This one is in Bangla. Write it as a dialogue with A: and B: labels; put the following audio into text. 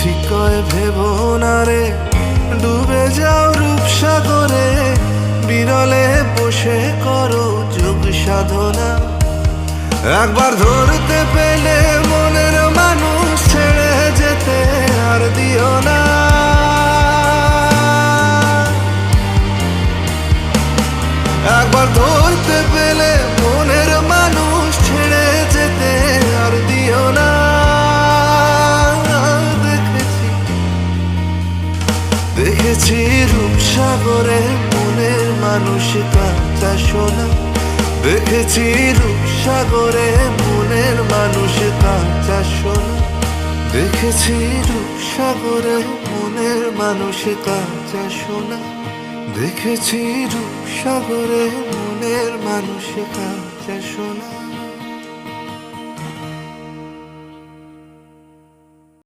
A: ঠিক কয় ভেবো না রে, ডুবে যাও রূপসাগরে, বিরলে বসে করো যোগ সাধনা। একবার ধরতে পেলে মনের মানুষ ছেড়ে যেতে আর দিও না। একবার ধরতে পেলে মনের মানুষ ছেড়ে যেতে আর দিও না। দেখেছি রূপসাগরে মনের মানুষ কাঁচা সোনা। দেখেছি রূপসাগরে মনের মানুষ কাঁচা সোনা। দেখেছি রূপসাগরে মনের মানুষ কাঁচা সোনা। দেখেছি রূপসাগরে মনের মানুষ কাঁচা সোনা।